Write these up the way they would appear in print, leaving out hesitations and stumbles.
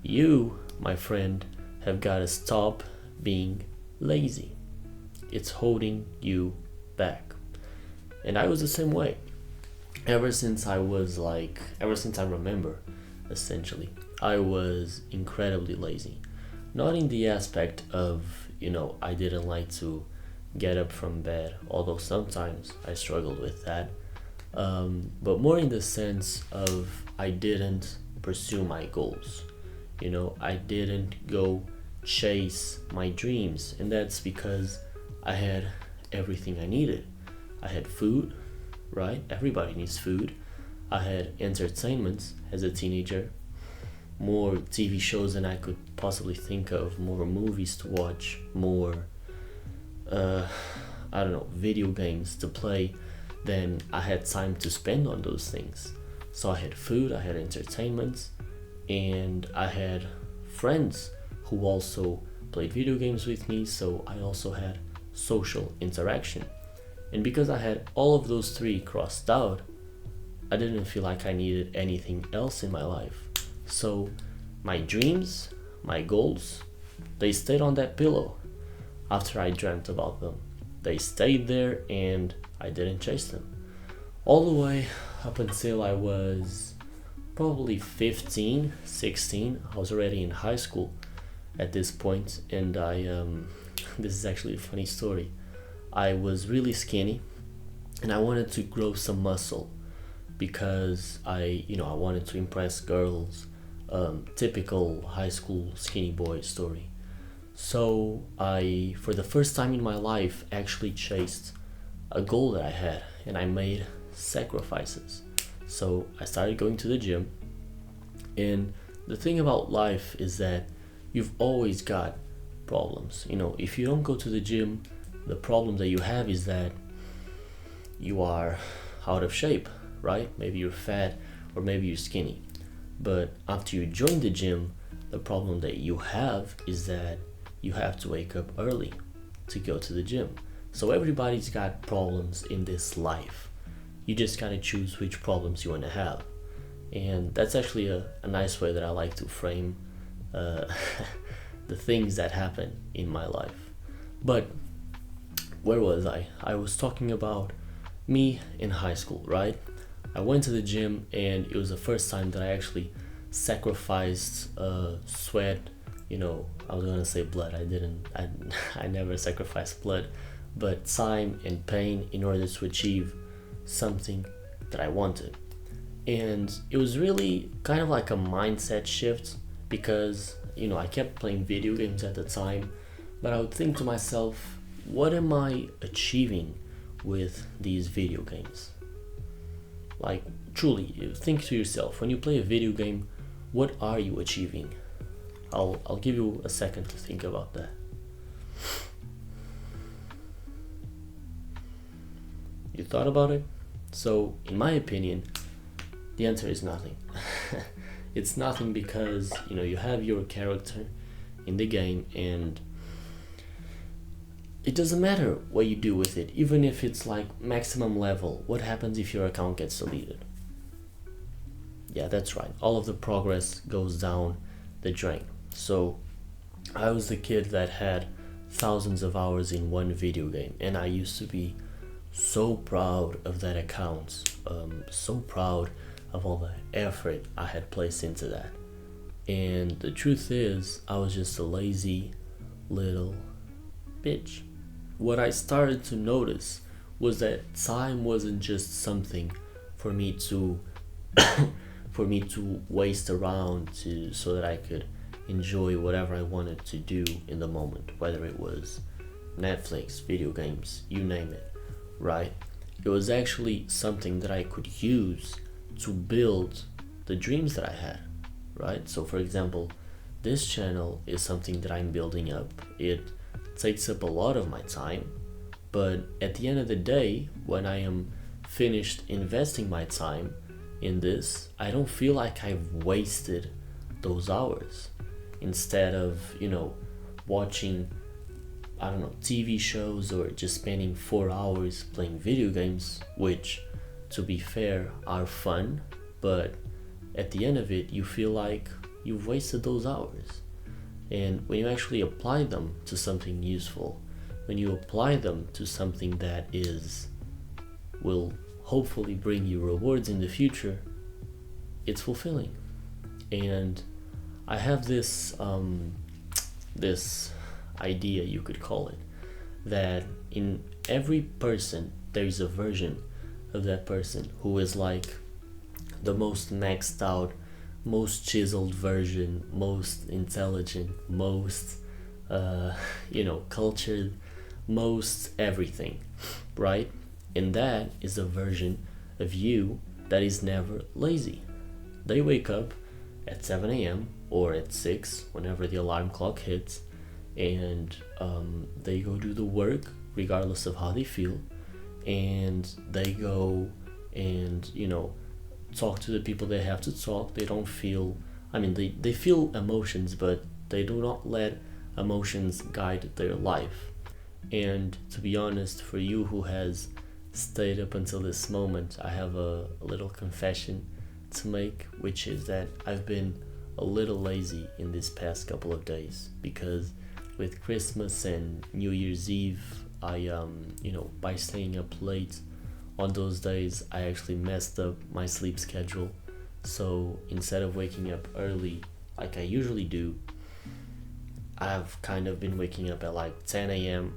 You, my friend, have got to stop being lazy. It's holding you back. And I was the same way. Ever since I remember, essentially, I was incredibly lazy. Not in the aspect of, I didn't like to get up from bed, although sometimes I struggled with that. But more in the sense of I didn't pursue my goals. I didn't go chase my dreams, and that's because I had everything I needed. I had food, right? Everybody needs food. I had entertainment as a teenager, more TV shows than I could possibly think of, more movies to watch, more, I don't know, video games to play than I had time to spend on those things. So I had food, I had entertainment, and I had friends who also played video games with me, so I also had social interaction. And because I had all of those three crossed out, I didn't feel like I needed anything else in my life. So my dreams, my goals, they stayed on that pillow after I dreamt about them. They stayed there and I didn't chase them. All the way up until I was probably 15, 16. I was already in high school at this point, and this is actually a funny story. I was really skinny and I wanted to grow some muscle because I wanted to impress girls. Typical high school skinny boy story. So I, for the first time in my life, actually chased a goal that I had, and I made sacrifices. So I started going to the gym, and the thing about life is that you've always got problems. If you don't go to the gym, the problem that you have is that you are out of shape, right? Maybe you're fat or maybe you're skinny. But after you join the gym, the problem that you have is that you have to wake up early to go to the gym. So everybody's got problems in this life. You just gotta choose which problems you want to have. And that's actually a nice way that I like to frame the things that happen in my life. But where was I? I was talking about me in high school, right? I went to the gym, and it was the first time that I actually sacrificed sweat. I was gonna say blood. I didn't. I never sacrificed blood, but time and pain in order to achieve something that I wanted. And it was really kind of like a mindset shift because I kept playing video games at the time, but I would think to myself, what am I achieving with these video games? Like, truly, think to yourself, when you play a video game, what are you achieving? I'll give you a second to think about that. You thought about it? So, in my opinion, the answer is nothing. It's nothing because, you have your character in the game, and it doesn't matter what you do with it, even if it's like maximum level. What happens if your account gets deleted? Yeah, that's right. All of the progress goes down the drain. So I was the kid that had thousands of hours in one video game, and I used to be so proud of that account, so proud of all the effort I had placed into that. And the truth is, I was just a lazy little bitch. What I started to notice was that time wasn't just something for me to waste around so that I could enjoy whatever I wanted to do in the moment, whether it was Netflix, video games, you name it, right? It was actually something that I could use to build the dreams that I had, right? So for example, this channel is something that I'm building up. It takes up a lot of my time, but at the end of the day, when I am finished investing my time in this, I don't feel like I've wasted those hours. Instead of, watching, I don't know, TV shows or just spending 4 hours playing video games, which, to be fair, are fun, but at the end of it, you feel like, you've wasted those hours. And when you actually apply them to something useful, when you apply them to something that will hopefully bring you rewards in the future, it's fulfilling. And I have this this idea, you could call it, that in every person there is a version of that person who is like the most maxed out, most chiseled version, most intelligent, most cultured, most everything, right? And that is a version of you that is never lazy. They wake up at 7 a.m. or at 6 whenever the alarm clock hits, and they go do the work regardless of how they feel, and they go and talk to the people they have to talk. They don't feel, they feel emotions, but they do not let emotions guide their life. And to be honest, for you who has stayed up until this moment, I have a little confession to make, which is that I've been a little lazy in this past couple of days, because with Christmas and New Year's Eve, I by staying up late on those days, I actually messed up my sleep schedule. So instead of waking up early like I usually do, I've kind of been waking up at like 10 a.m.,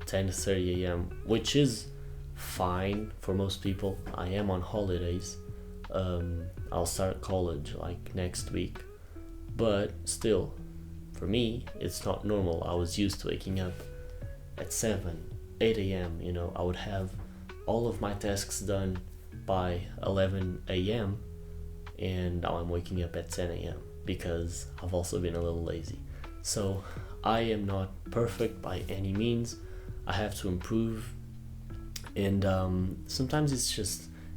10:30 a.m., which is fine for most people. I am on holidays. I'll start college like next week, but still, for me, it's not normal. I was used to waking up at 7, 8 a.m. I would have all of my tasks done by 11 a.m. and now I'm waking up at 10 a.m. because I've also been a little lazy. So I am not perfect by any means. I have to improve, and sometimes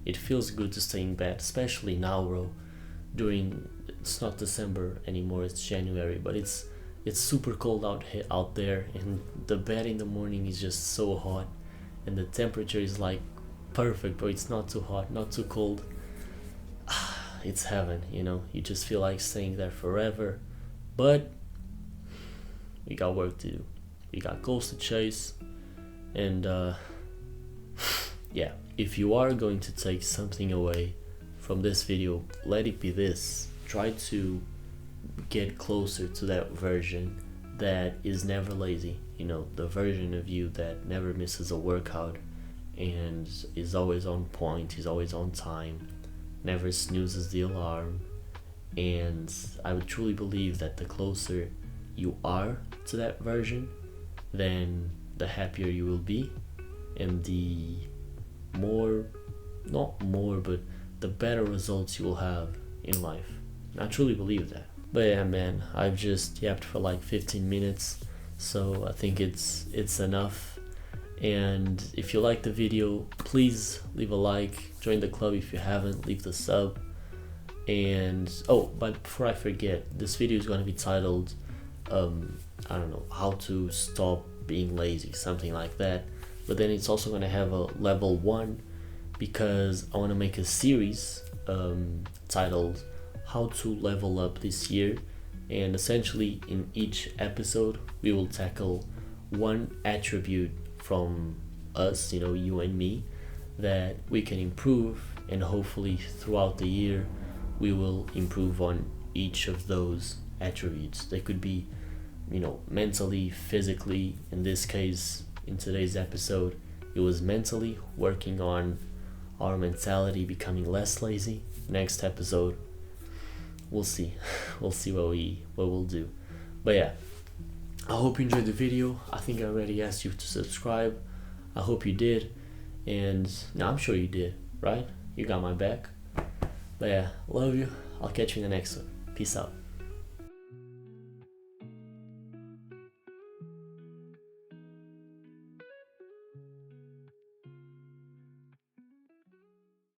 it feels good to stay in bed, especially now, bro. It's not December anymore, it's January, but it's super cold out there, and the bed in the morning is just so hot, and the temperature is like perfect, but it's not too hot, not too cold. It's heaven, you just feel like staying there forever. But we got work to do, we got goals to chase, and yeah, if you are going to take something away from this video, let it be this: try to get closer to that version that is never lazy, the version of you that never misses a workout and is always on point, is always on time, never snoozes the alarm. And I would truly believe that the closer you are to that version, then the happier you will be, and the the better results you will have in life. I truly believe that. But yeah, man, I've just yapped for like 15 minutes, so I think it's enough. And if you like the video, please leave a like, join the club if you haven't, leave the sub. And but before I forget, this video is going to be titled I don't know, how to stop being lazy, something like that. But then it's also going to have a level 1, because I want to make a series titled How to Level Up This Year. And essentially in each episode we will tackle one attribute from us, you and me, that we can improve, and hopefully throughout the year we will improve on each of those attributes. They could be mentally, physically. In this case, in today's episode, it was mentally, working on our mentality, becoming less lazy. Next episode, we'll see what we'll do. But yeah, I hope you enjoyed the video. I think I already asked you to subscribe. I hope you did, and I'm sure you did, right? You got my back. But yeah, love you. I'll catch you in the next one. Peace out.